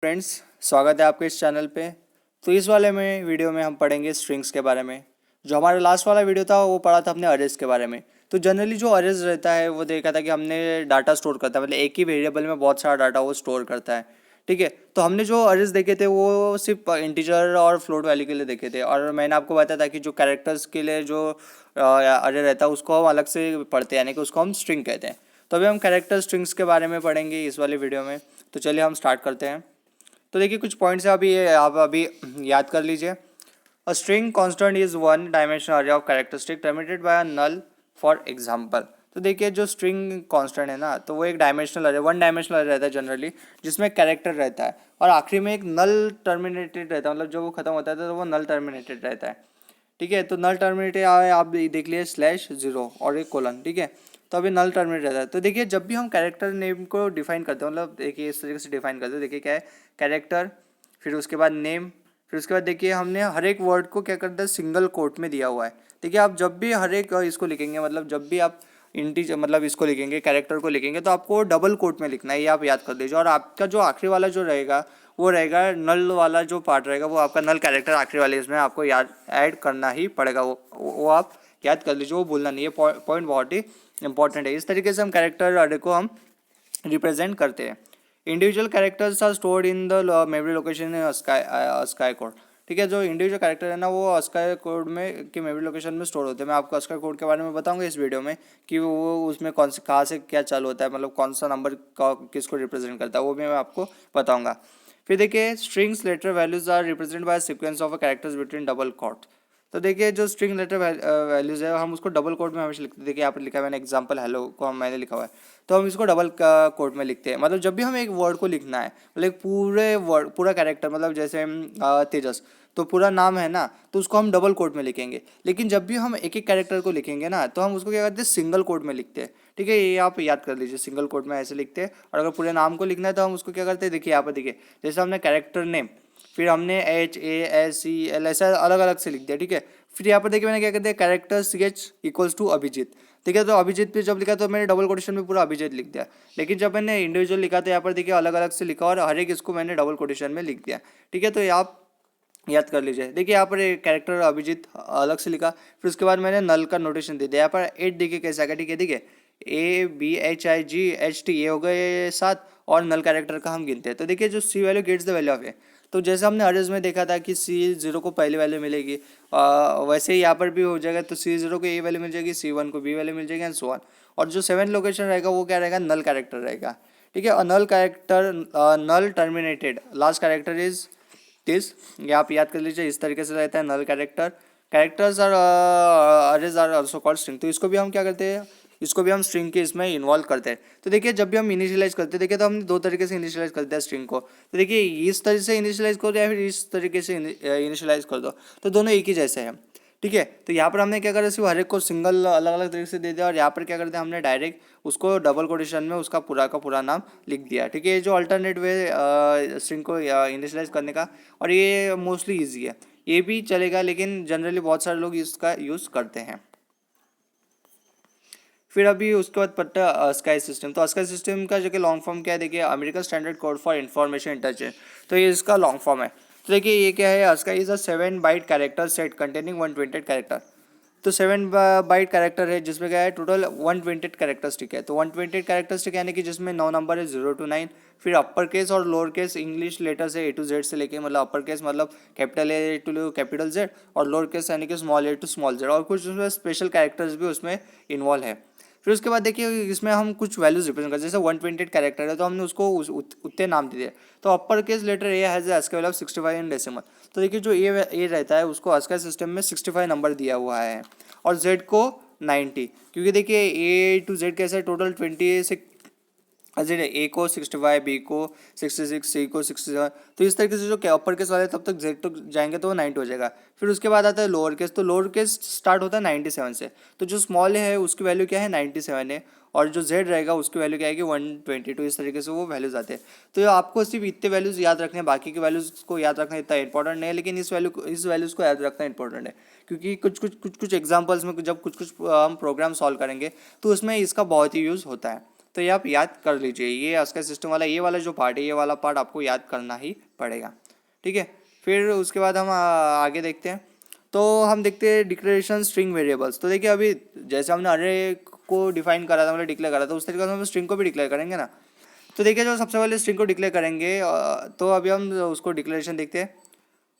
Friends, स्वागत है आपके इस चैनल पे। तो इस वाले में वीडियो में हम पढ़ेंगे स्ट्रिंग्स के बारे में। जो हमारा लास्ट वाला वीडियो था वो पढ़ा था हमने अरेज के बारे में। तो जनरली जो अरेज रहता है वो देखा था कि हमने डाटा स्टोर करता है, मतलब एक ही वेरिएबल में बहुत सारा डाटा वो स्टोर करता है। ठीक है, तो हमने जो अरेज देखे थे वो सिर्फ इंटीजर और फ्लोट वैल्यू के लिए देखे थे, और मैंने आपको बताया था कि जो कैरेक्टर्स के लिए जो अरे रहता है उसको हम अलग से पढ़ते हैं, यानी कि उसको हम स्ट्रिंग कहते हैं। तो अभी हम कैरेक्टर स्ट्रिंग्स के बारे में पढ़ेंगे इस वाले वीडियो में। तो चलिए हम स्टार्ट करते हैं। तो देखिए कुछ पॉइंट्स है, अभी ये आप अभी याद कर लीजिए। A string constant is one dimensional array of characteristic terminated by a null for example. तो देखिए जो स्ट्रिंग कांस्टेंट है ना, तो वो एक डायमेंशनल अरे, वन डायमेंशनल अरे रहता है जनरली, जिसमें कैरेक्टर रहता है और आखिरी में एक नल टर्मिनेटेड रहता है, मतलब जब वो खत्म होता है तो वो नल टर्मिनेटेड रहता है। ठीक है, तो नल टर्मिनेटेड आप देख लिए स्लैश जीरो और एक कोलन। ठीक है, तो अभी नल टर्मिनेट रहता है। तो देखिए जब भी हम कैरेक्टर नेम को डिफाइन करते हैं, मतलब देखिए इस तरीके से डिफाइन करते हैं। देखिए क्या है, कैरेक्टर, फिर उसके बाद नेम, फिर उसके बाद देखिए हमने हर एक वर्ड को क्या करता है सिंगल कोट में दिया हुआ है। देखिए आप जब भी हर एक इसको लिखेंगे, मतलब जब भी आप इंटीजर मतलब इसको लिखेंगे, कैरेक्टर को लिखेंगे, तो आपको डबल कोट में लिखना है, ये आप याद कर लीजिए। और आपका जो आखिरी वाला जो रहेगा वो रहेगा नल वाला जो पार्ट रहेगा, वो आपका नल कैरेक्टर आखिरी वाले इसमें आपको याद ऐड करना ही पड़ेगा। वो आप याद कर लीजिए, वो भूलना नहीं है। पॉइंट बहुत ही इंपॉर्टेंट है। इस तरीके से हम कैरेक्टर अरे को हम रिप्रेजेंट करते हैं। Individual characters are stored in the memory location in ASCII code. ठीक है, जो इंडिविजुअल कैरेक्टर है ना वो स्काई कोड में की मेमोरी लोकेशन में स्टोर होते हैं। मैं आपको स्काई कोड के बारे में बताऊंगा इस वीडियो में कि वो उसमें कौन से कहाँ से क्या चालू होता है, मतलब कौन सा नंबर किसको रिप्रेजेंट करता है, वो भी मैं आपको बताऊंगा। फिर देखिए strings letter values are represent by sequence of characters between double quote. तो देखिए जो स्ट्रिंग लेटर वैल्यूज है हम उसको डबल कोट में हमेशा लिखते हैं। देखिए यहाँ पर लिखा है मैंने एग्जांपल हेलो को मैंने लिखा हुआ है, तो हम इसको डबल कोट में लिखते हैं। मतलब जब भी हमें एक वर्ड को लिखना है, मतलब एक पूरे वर्ड पूरा कैरेक्टर, मतलब जैसे तेजस, तो पूरा नाम है ना, तो उसको हम डबल कोट में लिखेंगे। लेकिन जब भी हम एक एक कैरेक्टर को लिखेंगे ना, तो हम उसको क्या करते हैं सिंगल कोट में लिखते हैं। ठीक है, ये आप याद कर लीजिए, सिंगल कोट में ऐसे लिखते हैं। और अगर पूरे नाम को लिखना है तो हम उसको क्या करते हैं, देखिए यहाँ पर देखिए, जैसे हमने कैरेक्टर नेम, फिर हमने HASCL ऐसा अलग अलग से लिख दिया। ठीक है, फिर यहाँ पर देखिए मैंने क्या कर दिया, character CH equals to Abhijeet. ठीक है, तो अभिजीत पे जब लिखा तो मैंने डबल कोटेशन में पूरा अभिजीत लिख दिया। लेकिन जब मैंने इंडिविजुअल लिखा तो यहाँ पर देखिए अलग अलग से लिखा और हर एक इसको मैंने डबल कोटेशन में लिख दिया। ठीक है, तो ये आप याद कर लीजिए। देखिए यहाँ पर कैरेक्टर अभिजीत अलग से लिखा, फिर उसके बाद मैंने नल का नोटेशन दे दिया। यहाँ पर 8 देखिए कैसे आएगा। ठीक है, देखिए ABHIGHT ये हो गए 7, और नल कैरेक्टर का हम गिनते हैं। तो देखिए जो C value gets the value of a, तो जैसे हमने अरेज में देखा था कि C0 को पहली वैल्यू मिलेगी, वैसे ही यहाँ पर भी हो जाएगा। तो C0 को ए वैल्यू मिल जाएगी, C1 को बी वैल्यू मिल जाएगी, एंड सो ऑन। और जो 7 लोकेशन रहेगा वो क्या रहेगा, नल कैरेक्टर रहेगा। ठीक है, और null character null terminated last character is this, ये आप याद कर लीजिए। इस तरीके से रहता है null character. Characters are arrays are also called string. तो इसको भी हम क्या करते हैं, इसको भी हम स्ट्रिंग के इसमें इन्वॉल्व करते हैं। तो देखिए जब भी हम इनिशियलाइज करते हैं, देखिए तो हम दो तरीके से इनिशियलाइज करते हैं स्ट्रिंग को। तो देखिए इस तरीके से इनिशियलाइज करो या फिर इस तरीके से इनिशियलाइज कर दो, तो दोनों एक ही जैसे हैं। ठीक है, तो यहाँ पर हमने क्या करा, सिर्फ हर एक को सिंगल अलग अलग तरीके से दे दिया, और यहाँ पर क्या करते हैं हमने डायरेक्ट उसको डबल कोटेशन में उसका पूरा का पूरा नाम लिख दिया। ठीक है, ये जो अल्टरनेट वे स्ट्रिंग को इनिशियलाइज करने का, और ये मोस्टली ईजी है, ये भी चलेगा, लेकिन जनरली बहुत सारे लोग इसका यूज़ करते हैं। फिर अभी उसके बाद पट्टा स्काई सिस्टम। तो स्काई सिस्टम का जो कि लॉन्ग फॉर्म क्या है, देखिए American standard code for information interchange. तो ये इसका लॉन्ग फॉर्म है। तो देखिए ये क्या है, ASCII is a 7 byte character set containing 128 character. तो 7 बाइट कैरेक्टर है जिसमें क्या है टोटल 128 कैरेक्टरिस्टिक है। तो 128 कैरेक्टरिस्टिक यानी कि जिसमें 9 नंबर है 0 to 9। फिर अपर केस और लोअर केस इंग्लिश लेटर्स है A to Z से लेके, मतलब अपर केस मतलब capital A to capital Z, और लोअर केस यानी कि small A to small Z, और कुछ उसमें स्पेशल कैरेक्टर्स भी उसमें इन्वॉल्व है। फिर उसके बाद देखिए इसमें हम कुछ वैल्यूज रिप्रेजेंट करते हैं। जैसे 128 कैरेक्टर है तो हमने उसको उतने नाम दे दिए। तो upper case letter A has ASCII value of 65 in decimal. तो देखिए जो ए रहता है उसको अस्की सिस्टम में 65 नंबर दिया हुआ है, और जेड को 90, क्योंकि देखिए ए टू जेड कैसे टोटल 26 अजय ए को 65, बी को 66, सी को 67। तो इस तरीके से जो अपर केस वाले तब तक जेड तक जाएंगे तो वो 90 हो जाएगा। फिर उसके बाद आता है लोअर केस। तो लोअर केस स्टार्ट होता है 97 से। तो जो स्मॉल है उसकी वैल्यू क्या है 97 है, और जो जेड रहेगा उसकी वैल्यू क्या है कि 122। इस तरीके से वो वैल्यूज आते हैं। तो आपको सिर्फ इतने वैल्यूज याद रखने हैं, बाकी के वैल्यूज को याद रखना इतना इंपॉर्टेंट नहीं है, लेकिन इस वैल्यूज को याद रखना इंपॉर्टेंट है। क्योंकि कुछ एग्जाम्पल्स में जब कुछ हम प्रोग्राम सॉल्व करेंगे तो उसमें इसका बहुत ही यूज़ होता है। तो ये आप याद कर लीजिए, ये उसका सिस्टम वाला ये वाला जो पार्ट है, ये वाला पार्ट आपको याद करना ही पड़ेगा, ठीक है। फिर उसके बाद हम आगे देखते हैं। तो हम देखते हैं डिक्लेरेशन स्ट्रिंग वेरिएबल्स। तो देखिए अभी जैसे हमने अरे को डिफाइन करा था, मतलब डिक्लेयर करा था, उस तरीके से हम स्ट्रिंग को भी डिक्लेयर करेंगे ना। तो देखिए जो सबसे पहले स्ट्रिंग को डिक्लेयर करेंगे, तो अभी हम उसको डिक्लेरेशन देखते हैं।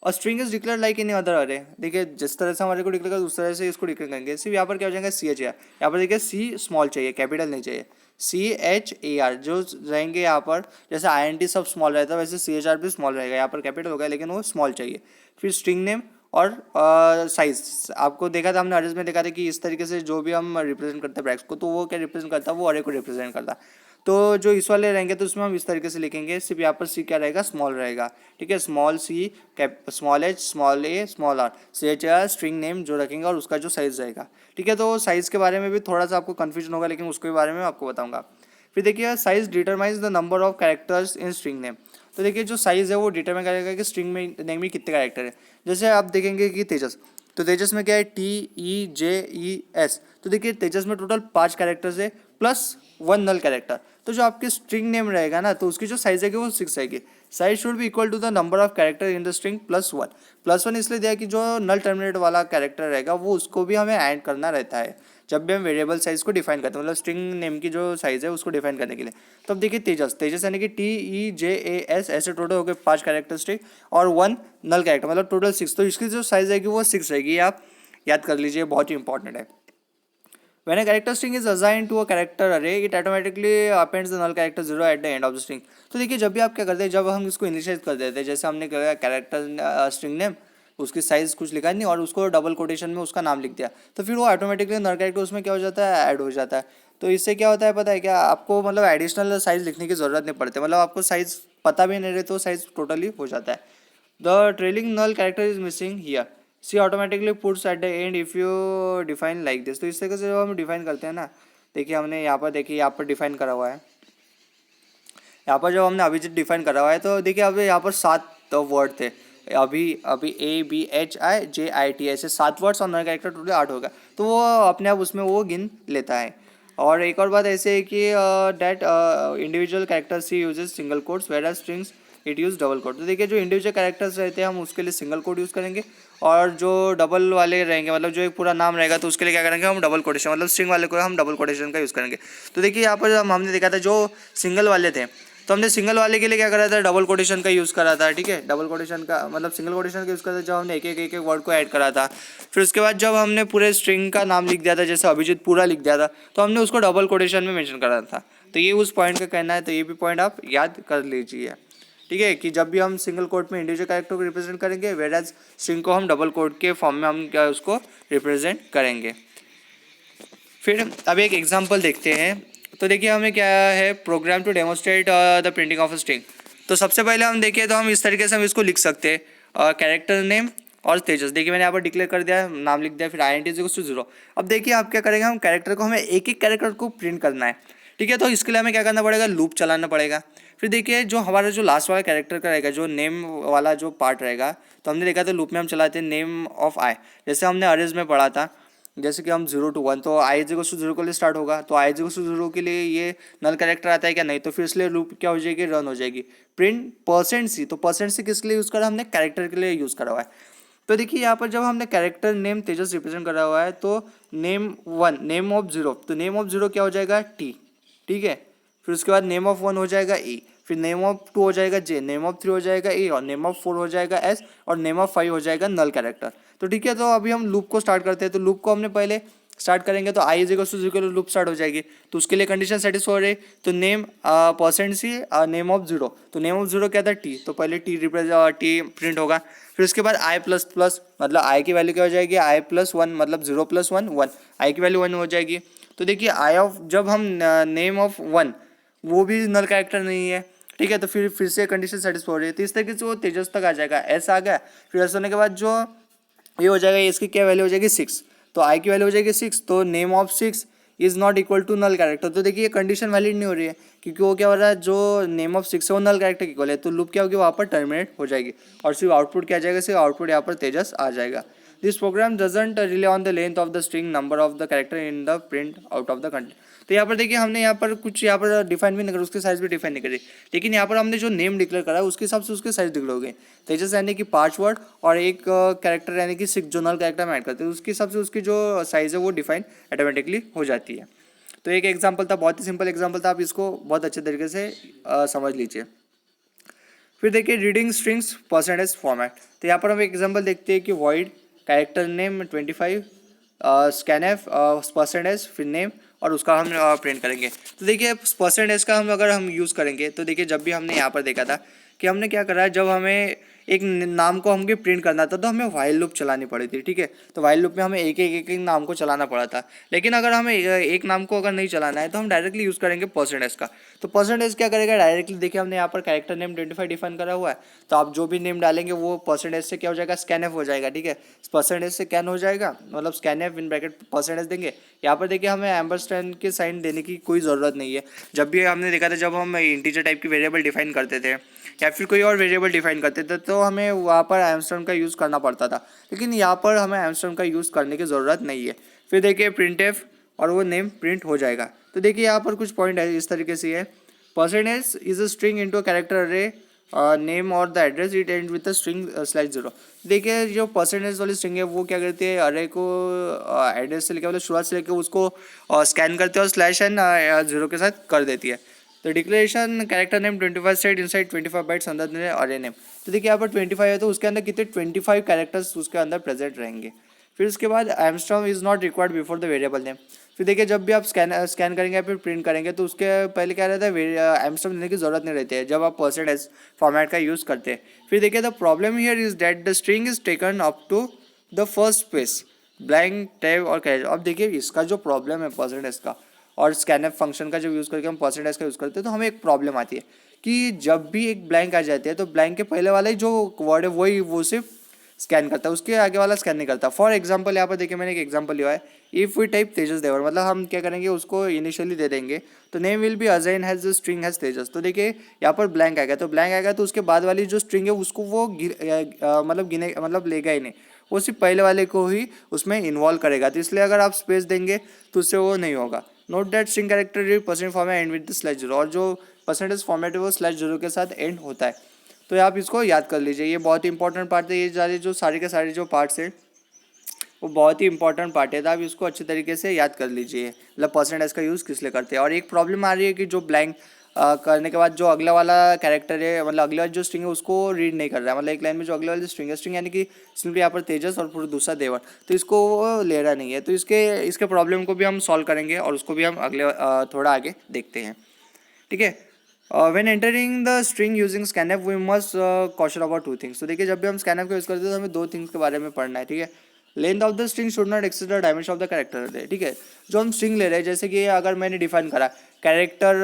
और string is declare like in other अरे। देखिए जिस तरह से हमारे को डिक्लेयर करें उस तरह से इसको डिक्लेयर करेंगे। सिर्फ यहाँ पर क्या हो जाएगा, सी एच ए आर। यहाँ पर देखिए सी स्मॉल चाहिए, कैपिटल नहीं चाहिए। सी एच ए आर जो रहेंगे यहाँ पर, जैसे आई एन टी सब स्मॉल रहता है वैसे सी एच आर भी स्मॉल रहेगा। यहाँ पर कैपिटल होगा लेकिन वो स्मॉल चाहिए। फिर स्ट्रिंग नेम और साइज। आपको देखा था हमने अरेज में देखा था कि इस तरीके से जो भी हम रिप्रेजेंट करते हैं ब्रैकेट्स को, तो वो क्या रिप्रेजेंट करता है, वो अरे को रिप्रेजेंट करता है। तो जो इस वाले रहेंगे तो उसमें हम इस तरीके से लिखेंगे। सिर्फ यहाँ पर सी क्या रहेगा, स्मॉल रहेगा, ठीक है। Small C, cap, small H, small A, small R, C H R, string name जो रखेंगे और उसका जो साइज रहेगा, ठीक है। तो साइज़ के बारे में भी थोड़ा सा आपको कन्फ्यूजन होगा, लेकिन उसके बारे में आपको बताऊंगा। फिर देखिए size determines the number of characters in string name. तो देखिए जो साइज़ है वो डिटरमाइन करेगा कि स्ट्रिंग में नेम में कितने कैरेक्टर है। जैसे आप देखेंगे कि तेजस, तो तेजस में क्या है, टी ई जे ई एस। तो देखिए तेजस में टोटल 5 कैरेक्टर्स है प्लस 1 नल कैरेक्टर। तो जो आपके स्ट्रिंग नेम रहेगा ना, तो उसकी जो साइज है वो 6 आएगी। Size should be equal to the number of character in the string plus 1। Plus 1 इसलिए दिया कि जो नल टर्मिनेट वाला कैरेक्टर रहेगा वो उसको भी हमें ऐड करना रहता है जब भी हम वेरिएबल साइज को डिफाइन करते हैं, मतलब स्ट्रिंग नेम की जो साइज है उसको डिफाइन करने के लिए। तो अब देखिए तेजस, तेजस यानी कि T E J A S, ऐसे टोटल हो गए 5 कैरेक्टरिस्टिक और 1 नल कैरेक्टर, मतलब टोटल 6। तो इसकी जो साइज रहेगी वो 6 रहेगी, आप याद कर लीजिए, बहुत ही इंपॉर्टेंट है। When a character string is assigned to a character array, it automatically appends the null character 0 at the end of the string. तो देखिए जब भी आप क्या करते हैं, जब हम इसको इनिशियलाइज कर देते हैं, जैसे हमने क्या कैरेक्टर स्ट्रिंग नेम, उसकी साइज कुछ लिखा नहीं और उसको डबल कोटेशन में उसका नाम लिख दिया, तो फिर वो ऑटोमेटिकली नल कैरेक्टर उसमें क्या हो जाता है, ऐड हो जाता है। तो इससे क्या होता है पता है क्या, आपको मतलब एडिशनल साइज लिखने की ज़रूरत नहीं पड़ती, मतलब आपको साइज पता भी नहीं रहे तो साइज टोटली हो जाता है। The trailing null character is missing here, C automatically puts at the end if you define like this. तो इस तरीके से जब हम डिफाइन करते हैं ना, देखिए हमने यहाँ पर, देखिए यहाँ पर डिफाइन करा हुआ है, यहाँ पर जब हमने अभिजीत डिफाइन करा हुआ है, तो देखिए अब यहाँ पर 7 वर्ड थे, अभी अभी A B H I J I T, ऐसे 7 वर्ड्स और नल कैरेक्टर टोटल 8 होगा, तो वो अपने आप उसमें वो गिन लेता है। और एक और बात ऐसे है कि that individual character C uses single quotes whereas strings it use double quote. तो देखिए जो इंडिविजुअल कैरेक्टर्स रहते हैं हम उसके लिए सिंगल कोट यूज़ करेंगे, और जो डबल वाले रहेंगे, मतलब जो एक पूरा नाम रहेगा, तो उसके लिए क्या करेंगे हम डबल कोटेशन, मतलब स्ट्रिंग वाले को हम डबल कोटेशन का यूज़ करेंगे। तो देखिए यहाँ पर हमने देखा था जो सिंगल वाले थे, तो हमने सिंगल वाले के लिए क्या करा था, डबल कोटेशन का यूज़ करा था, ठीक है। डबल कोटेशन का मतलब सिंगल कोटेशन का यूज़ करा था जब हमने एक एक वर्ड को ऐड करा था। फिर उसके बाद जब हमने पूरे स्ट्रिंग का नाम लिख दिया था, जैसे अभिजीत पूरा लिख दिया था, तो हमने उसको डबल कोटेशन में मेंशन करा था। तो ये उस पॉइंट का कहना है, तो ये भी पॉइंट आप याद कर लीजिए, ठीक है, कि जब भी हम सिंगल कोट में इंडिविजुअल कैरेक्टर को रिप्रेजेंट करेंगे, वेयर एज स्ट्रिंग को हम डबल कोट के फॉर्म में हम क्या उसको रिप्रेजेंट करेंगे। फिर अब एक एग्जांपल देखते हैं। तो देखिए हमें क्या है, program to demonstrate the printing of a string. तो सबसे पहले हम देखिए तो हम इस तरीके से हम इसको लिख सकते हैं, कैरेक्टर नेम और तेजस। देखिए मैंने यहाँ पर डिक्लेयर कर दिया, नाम लिख दिया, फिर I N T equals to 0। अब देखिए आप क्या करेंगे, हम कैरेक्टर को, हमें एक एक कैरेक्टर को प्रिंट करना है, ठीक है। तो इसके लिए हमें क्या करना पड़ेगा, लूप चलाना पड़ेगा। फिर देखिए जो हमारा जो लास्ट वाला कैरेक्टर का रहेगा, जो नेम वाला जो पार्ट रहेगा, तो हमने देखा था लूप में हम चलाते हैं नेम ऑफ आई, जैसे हमने अरेज में पढ़ा था, जैसे कि हम 0 to 1, तो आई इज इक्वल्स टू 0 के लिए स्टार्ट होगा, तो आई इज इक्वल्स टू 0 के लिए ये नल कैरेक्टर आता है क्या, नहीं, तो फिर इसलिए लूप क्या हो जाएगी, रन हो जाएगी। प्रिंट %c, तो %c किस लिए यूज़ करा, हमने कैरेक्टर के लिए यूज़ करा हुआ है। तो देखिए यहाँ पर जब हमने कैरेक्टर नेम तेजस रिप्रेजेंट करा हुआ है, तो नेम 1, नेम ऑफ 0, तो नेम ऑफ 0 क्या हो जाएगा, टी, ठीक है। फिर उसके बाद नेम ऑफ 1 हो जाएगा ई, फिर नेम ऑफ 2 हो जाएगा जे, नेम ऑफ 3 हो जाएगा ए, और नेम ऑफ 4 हो जाएगा एस, और नेम ऑफ 5 हो जाएगा नल कैरेक्टर। तो ठीक है, तो अभी हम लूप को स्टार्ट करते हैं। तो लूप को हमने पहले स्टार्ट करेंगे, तो आई इज इक्वल टू 0 के लिए लूप स्टार्ट हो जाएगी, तो उसके लिए कंडीशन सेटिस्फाई हो रही, तो नेम %c नेम ऑफ 0, तो नेम ऑफ 0 क्या था, टी, तो पहले टी टी प्रिंट होगा। फिर उसके बाद आई प्लस प्लस, मतलब आई की वैल्यू क्या हो जाएगी, आई प्लस 1, मतलब 0 + 1 1, आई की वैल्यू 1 हो जाएगी। तो देखिए आई ऑफ, जब हम नेम ऑफ 1, वो भी नल कैरेक्टर नहीं है, ठीक है, तो फिर से कंडीशन सेटिस्फाई हो रही है, तो इस तरीके से वो तेजस तक आ जाएगा, एस आ गया। फिर एस होने के बाद जो ये हो जाएगा, इसकी क्या वैल्यू हो जाएगी 6, तो आई की वैल्यू हो जाएगी 6, तो name of 6 is not equal to null character. तो देखिए ये कंडीशन वैलिड नहीं हो रही है, क्योंकि वो क्या हो रहा है, जो नेम ऑफ 6 है वो नल कैरेक्टर इक्वल है, तो लूप क्या होगी, वहाँ पर टर्मिनेट हो जाएगी, और सिर्फ आउटपुट क्या आ जाएगा, सिर्फ आउटपुट यहाँ पर तेजस आ जाएगा। This program doesn't rely on the length of the string number of the character in the print out of the content. तो यहाँ पर देखिए हमने यहाँ पर कुछ यहाँ पर डिफाइन भी नहीं करा, उसके साइज भी डिफाइन नहीं करी, लेकिन यहाँ पर हमने जो नेम डिक्लेयर करा है उसके हिसाब से उसके साइज डिक्लेयर हो गए। तेजस यानी कि 5 वर्ड और एक कैरेक्टर यानी कि 6 जो नल कैरेक्टर हम ऐड करते हैं उसके हिसाब से उसकी जो साइज़ है वो डिफाइन ऑटोमेटिकली हो जाती है। तो एक एग्जाम्पल था, बहुत ही सिंपल एग्जाम्पल था, आप इसको बहुत अच्छे तरीके से समझ लीजिए। फिर देखिए रीडिंग स्ट्रिंग्स परसेंटेज फॉर्मेट। तो यहाँ पर हम एक एग्जांपल देखते हैं कि void character name 25 scanf percentage फिर नेम और उसका हम प्रिंट करेंगे। तो देखिए परसेंटेज का हम अगर हम यूज़ करेंगे तो देखिए जब भी हमने यहाँ पर देखा था कि हमने क्या करा है, जब हमें एक नाम को हमको प्रिंट करना था तो हमें वाइल लूप चलानी पड़ी थी, ठीक है। तो वाइल लूप में हमें एक नाम को चलाना पड़ा था, लेकिन अगर हमें एक नाम को अगर नहीं चलाना है तो हम डायरेक्टली यूज़ करेंगे परसेंटेज का। तो परसेंटेज क्या करेगा, डायरेक्टली देखिए हमने यहाँ पर कैरेक्टर नेम 25 डिफाइन करा हुआ है, तो आप जो भी नेम डालेंगे वो परसेंटेज से क्या हो जाएगा, स्कैनएफ हो जाएगा, ठीक है। परसेंटेज से स्कैन हो जाएगा, मतलब स्कैनएफ इन ब्रैकेट परसेंटेज देंगे। यहाँ पर देखिए हमें एम्परसैंड के साइन देने की कोई ज़रूरत नहीं है। जब भी हमने देखा था जब हम इंटीजर टाइप की वेरिएबल डिफाइन करते थे या फिर कोई और वेरिएबल डिफाइन करते थे तो हमें वहाँ पर एम्परसैंड का यूज़ करना पड़ता था, लेकिन यहाँ पर हमें एम्परसैंड का यूज़ करने की ज़रूरत नहीं है। फिर देखिए प्रिंटएफ और वो नेम प्रिंट हो जाएगा। तो देखिए यहाँ पर कुछ पॉइंट है इस तरीके से है, percentage is a string into a character अरे नेम और the address it and with a string /0। देखिए जो परसेंटेज वाली स्ट्रिंग है वो क्या करती है, अरे को एड्रेस से लेकर मतलब शुरुआत से लेकर उसको स्कैन करते हैं और स्लैश एंड 0 के साथ कर देती है। तो declaration character name 25 set inside 25 bytes अंदर अरे नेम। तो देखिए यहाँ पर 25 है तो उसके अंदर कितने 25 कैरेक्टर्स उसके अंदर प्रेजेंट रहेंगे। फिर उसके बाद एमस्ट्रॉम is not required before the variable name. फिर देखिए जब भी आप स्कैन करेंगे या फिर प्रिंट करेंगे तो उसके पहले क्या रहता है, एमस्ट्रॉम देने की जरूरत नहीं रहती है जब आप परसेंटेज फॉर्मेट का यूज़ करते हैं। फिर देखिए the problem here is that the string is taken up to the first space blank tab और कैरेक्टर। अब देखिए इसका जो प्रॉब्लम है परसेंटेज का और स्कैनएफ फंक्शन का जब यूज़ करके हम परसेंटेज का यूज़ करते हैं तो हमें एक प्रॉब्लम आती है कि जब भी एक ब्लैंक आ जाती है तो ब्लैंक के पहले वाला ही जो वर्ड है वही वो सिर्फ स्कैन करता है, उसके आगे वाला स्कैन नहीं करता। फॉर एग्जांपल यहाँ पर देखिए मैंने एक एग्जांपल लिया है, if we type Tejas Devar, मतलब हम क्या करेंगे उसको इनिशियली दे देंगे तो name will be assigned as the string as Tejas. तो देखिए यहाँ पर ब्लैंक आएगा, तो ब्लैंक आएगा तो उसके बाद वाली जो स्ट्रिंग है उसको वो मतलब लेगा ही नहीं, वो सिर्फ पहले वाले को ही उसमें इन्वॉल्व करेगा। तो इसलिए अगर आप स्पेस देंगे तो उससे वो नहीं होगा। Note that string character percent format and with the /0, और जो परसेंटेज फॉर्मेट है वो /0 के साथ एंड होता है। तो आप इसको याद कर लीजिए, ये बहुत ही इंपॉर्टेंट पार्ट है। ये जो सारे के सारे जो पार्ट्स हैं वो बहुत ही इंपॉर्टेंट पार्ट है, तो आप इसको अच्छे तरीके से याद कर लीजिए, मतलब परसेंटेज का यूज़ किस लिए करते हैं। और एक प्रॉब्लम आ रही है कि जो ब्लैंक करने के बाद जो अगला वाला कैरेक्टर है मतलब अगला जो स्ट्रिंग है उसको रीड नहीं कर रहा है, मतलब एक लाइन में जो अगले वाली स्ट्रिंग है, स्ट्रिंग यानी कि सिंपली यहाँ पर तेजस और पूरा दूसरा देवर, तो इसको वो ले रहा नहीं है। तो इसके प्रॉब्लम को भी हम सॉल्व करेंगे और उसको भी हम अगले थोड़ा आगे देखते हैं, ठीक है। When entering the string using scanf we must caution about 2 things. तो देखिए जब भी हम स्कैनएफ का यूज़ करते हैं तो हमें 2 थिंग्स के बारे में पढ़ना है, ठीक है। Length of the string should not exceed the dimension of the character, ठीक है। जो हम स्ट्रिंग ले रहे हैं जैसे कि अगर मैंने डिफाइन करा कैरेक्टर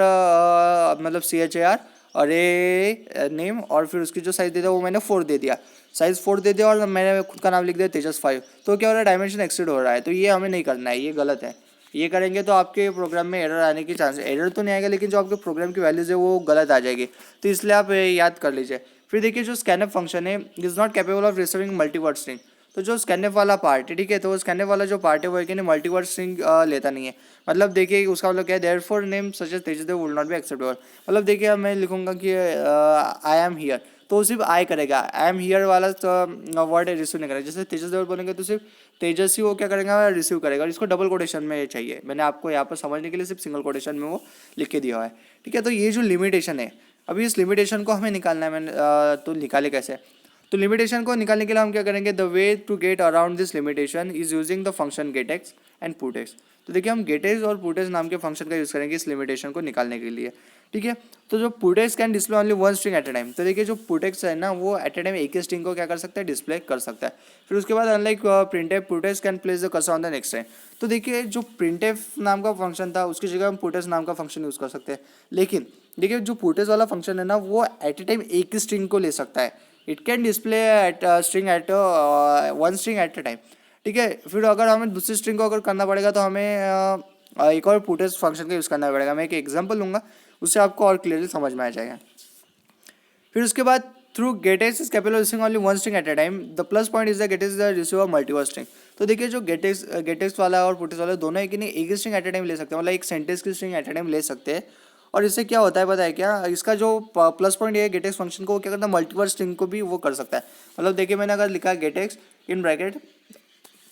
मतलब CHAR और ए नेम और फिर उसकी जो साइज़ दे दिया वो मैंने 4 दे दिया, साइज़ 4 दे दिया और मैंने खुद का नाम लिख दिया तेजस 5, तो क्या हो रहा है, डायमेंशन एक्सीड हो रहा है। तो ये हमें नहीं करना है, ये गलत है। ये करेंगे तो आपके प्रोग्राम में एरर आने की चांस, एरर तो नहीं आएगा लेकिन जो आपके प्रोग्राम की वैल्यूज़ है वो गलत आ जाएगी, तो इसलिए आप याद कर लीजिए। फिर देखिए जो स्कैनएफ फंक्शन है is not capable of receiving multiverse string. तो जो स्कैनएफ वाला पार्ट है, ठीक है, तो स्कैनएफ वाला जो पार्ट है वो है कि नहीं मल्टीवर्ड स्ट्रिंग लेता नहीं है। मतलब देखिए उसका मतलब क्या है, therefore name such as Tejdev will not be acceptable. मतलब देखिए मैं लिखूंगा कि आई एम हियर, तो सिर्फ आई करेगा, आई एम हियर वाला वर्ड रिसीव नहीं करेगा। जैसे तेजस देवर बोलेंगे तो सिर्फ तेजस ही वो क्या करेगा, रिसीव करेगा, और इसको डबल कोटेशन में चाहिए। मैंने आपको यहाँ पर समझने के लिए सिर्फ सिंगल कोटेशन में वो लिख के दिया हुआ है, ठीक है। तो ये जो लिमिटेशन है, अभी इस लिमिटेशन को हमें निकालना है। मैंने तो निकाले कैसे, तो लिमिटेशन को निकालने के लिए हम क्या करेंगे, the way to get around this limitation is using the function gets and puts. तो देखिए हम गेटएक्स और पुटएक्स नाम के फंक्शन का यूज़ करेंगे इस लिमिटेशन को निकालने के लिए, ठीक है। तो जो puts can display only 1 string at a time. तो देखिए जो पुटएक्स है ना वो एट अ टाइम एक ही स्ट्रिंग को क्या कर सकता है, डिस्प्ले कर सकता है। फिर उसके बाद unlike printf puts can place the cursor on the next time. तो देखिए जो प्रिंटएफ नाम का फंक्शन था उसकी जगह हम पुटएक्स नाम का फंक्शन यूज़ कर सकते हैं, लेकिन देखिए जो पुटएक्स वाला फंक्शन है ना वो एट अ टाइम एक ही स्ट्रिंग को ले सकता है। It can display at string at 1 string at a time, ठीक है। फिर अगर हमें दूसरी स्ट्रिंग को अगर करना पड़ेगा तो हमें एक और पुटएक्स फंक्शन का यूज़ करना पड़ेगा। मैं एक एग्जांपल लूँगा, उससे आपको और क्लियरली समझ में आ जाएगा। फिर उसके बाद through gets is capable using only one string at a time. The plus point is the gets is the receiver multiple string. तो देखिए जो गेटेक्स वाला और पुटेक्स वाला दोनों है कि नहीं एक ही स्ट्रिंग एट अ टाइम ले सकते हैं, मतलब एक सेंटेंस की स्ट्रिंग एट अ टाइम ले सकते हैं। और इससे क्या होता है पता है क्या, इसका जो प्लस पॉइंट है गेटेक्स फंक्शन को वो क्या करता है मल्टीपल स्ट्रिंग को भी वो कर सकता है। मतलब देखिए मैंने अगर लिखा गेटेक्स इन ब्रैकेट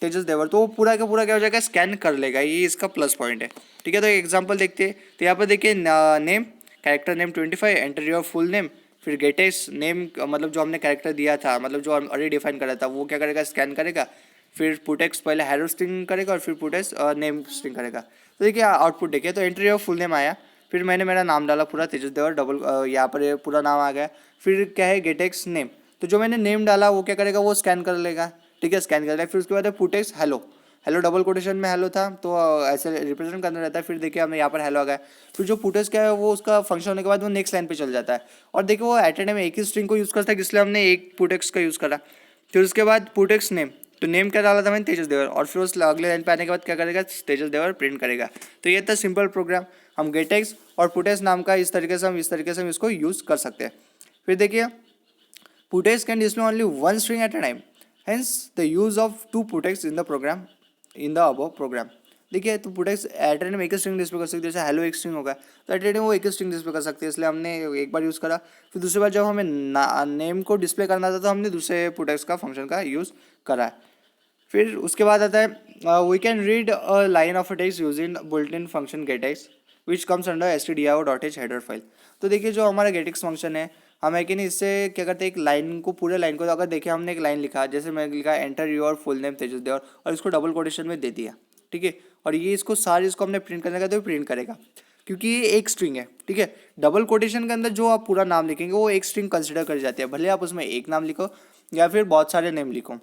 तेजस देवर, तो वो पूरा का पूरा क्या हो जाएगा स्कैन कर लेगा, ये इसका प्लस पॉइंट है। ठीक है, तो एक एग्जांपल देखते हैं। तो यहाँ पर देखिए name, character name 25, enter your full name, फिर गेटेक्स नेम मतलब जो हमने कैरेक्टर दिया था, मतलब जो ऑलरेडी डिफाइन करा था वो क्या करेगा स्कैन करेगा। फिर पुटेक्स पहले हैरो स्ट्रिंग करेगा और फिर पुटेक्स नेम स्ट्रिंग करेगा। तो देखिए आउटपुट देखिए, तो एंटर योर फुल नेम आया, फिर मैंने मेरा नाम डाला पूरा तेजस देवर, डबल यहाँ पर ये पूरा नाम आ गया। फिर क्या है गेटेक्स नेम, तो जो मैंने नेम डाला वो क्या करेगा वो स्कैन कर लेगा। ठीक है, स्कैन कर लेगा। फिर उसके बाद है पुटेक्स हेलो, हेलो डबल कोटेशन में हेलो था तो ऐसे रिप्रेजेंट करना रहता है। फिर देखिए हमें यहाँ पर हेलो आ गया। फिर जो पुटेक्स क्या है वो उसका फंक्शन होने के बाद वो नेक्स्ट लाइन पे चल जाता है। और देखिए वो एट ए टाइम एक ही स्ट्रिंग को यूज़ करता है, इसलिए हमने एक पुटेक्स का यूज़ करा। फिर उसके बाद पुटेक्स नेम, तो नेम क्या डाला था मैंने तेजस देवर, और फिर उस अगले लाइन पे आने के बाद क्या करेगा तेजस देवर प्रिंट करेगा। तो ये था सिंपल प्रोग्राम। हम गेटेक्स और पुटेक्स नाम का इस तरीके से हम इसको यूज़ कर सकते हैं। फिर देखिए puts can display only one string at a time, hence the use of two puts in the program in the above program. देखिए तो पुटेक्स एट ए टाइम एक ही स्ट्रिंग डिस्प्ले कर सकते हैं, जैसे हेलो एक स्ट्रिंग होगा तो एट ए टाइम वो एक ही स्ट्रिंग डिस्प्ले कर सकते हैं, इसलिए हमने एक बार यूज़ करा। फिर दूसरी बार जब हमें नेम को डिस्प्ले करना था तो हमने दूसरे पुटेक्स का फंक्शन का यूज़ करा है। फिर उसके बाद आता है we can read a line of a text using built in function gets which comes under stdio.h header file. तो देखिए जो हमारा गेटेक्स फंक्शन है हमें कि नहीं इससे क्या करते हैं एक लाइन को पूरे लाइन को, अगर देखिए हमने एक लाइन लिखा जैसे मैंने लिखा एंटर योर फुल नेम तेजस देवर और इसको डबल कोटेशन में दे दिया। ठीक है, और ये इसको सारे इसको हमने प्रिंट करने का तो प्रिंट करेगा क्योंकि ये एक स्ट्रिंग है। ठीक है, डबल कोटेशन के अंदर जो आप पूरा नाम लिखेंगे वो एक स्ट्रिंग कंसिडर कर जाती है, भले आप उसमें एक नाम लिखो या फिर बहुत सारे नेम लिखो।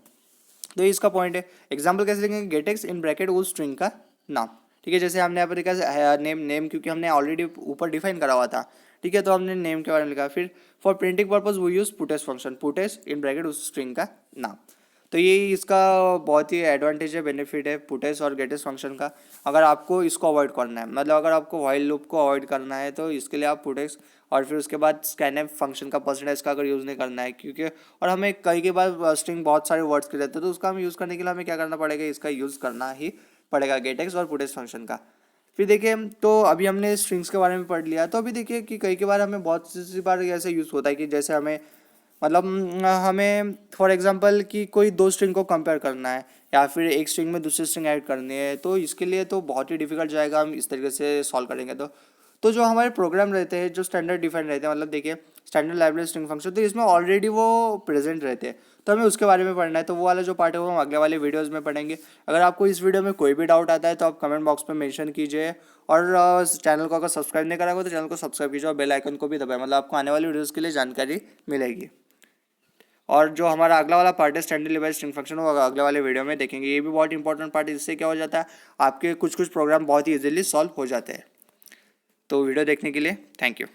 तो इसका पॉइंट है। एग्जाम्पल कैसे लिखेंगे गेटेक्स इन ब्रैकेट उस स्ट्रिंग का नाम। ठीक है, जैसे हमने यहाँ पर लिखा नेम क्योंकि हमने ऑलरेडी ऊपर डिफाइन करा हुआ था। ठीक है, तो हमने नेम के बारे में लिखा। फिर फॉर प्रिंटिंग पर्पज वो यूज पुटेक्स फंक्शन, पुटेक्स इन ब्रैकेट उस स्ट्रिंग का नाम। तो ये इसका बहुत ही एडवांटेज है, बेनिफिट है पुटेक्स और गेटेक्स फंक्शन का। अगर आपको इसको अवॉइड करना है, मतलब अगर आपको व्हाइल लूप को अवॉइड करना है तो इसके लिए आप पुटेक्स और फिर उसके बाद स्कैनएफ फंक्शन का परसेंटेज का अगर यूज़ नहीं करना है, क्योंकि और हमें कई के बाद स्ट्रिंग बहुत सारे वर्ड्स के रहते हैं तो उसका हम यूज़ करने के लिए हमें क्या करना पड़ेगा, इसका यूज़ करना ही पड़ेगा गेटेक्स और पुटेक्स फंक्शन का। फिर देखिए तो अभी हमने स्ट्रिंग्स के बारे में पढ़ लिया, तो अभी देखिए कि कई के बार हमें बहुत सी बार ऐसे यूज़ होता है कि जैसे हमें मतलब हमें फॉर एग्जांपल कि कोई दो स्ट्रिंग को कंपेयर करना है या फिर एक स्ट्रिंग में दूसरी स्ट्रिंग ऐड करनी है, तो इसके लिए तो बहुत ही डिफिकल्ट जाएगा। हम इस तरीके से सॉल्व करेंगे तो जो हमारे प्रोग्राम रहते हैं जो स्टैंडर्ड डिफाइन रहते हैं, मतलब देखिए स्टैंडर्ड लाइब्रेरी स्ट्रिंग फंक्शन, तो इसमें ऑलरेडी वो प्रेजेंट रहते हैं, तो हमें उसके बारे में पढ़ना है। तो वो वाला जो पार्ट है वो हम अगले वाले वीडियोस में पढ़ेंगे। अगर आपको इस वीडियो में कोई भी डाउट आता है तो आप कमेंट बॉक्स में मेंशन कीजिए, और चैनल को अगर सब्सक्राइब नहीं करा हो तो चैनल को सब्सक्राइब कीजिए और बेल आइकन को भी दबाएं, मतलब आपको आने वाली वीडियोज़ के लिए जानकारी मिलेगी। और जो हमारा अगला वाला पार्ट है स्टैंडर्ड लाइब्रेरी स्ट्रिंग फंक्शन, वो अगले वाले वीडियो में देखेंगे। ये भी बहुत इंपॉर्टेंट पार्ट है, जिससे क्या हो जाता है आपके कुछ प्रोग्राम बहुत ही ईजिली सॉल्व हो जाते हैं। तो वीडियो देखने के लिए थैंक यू।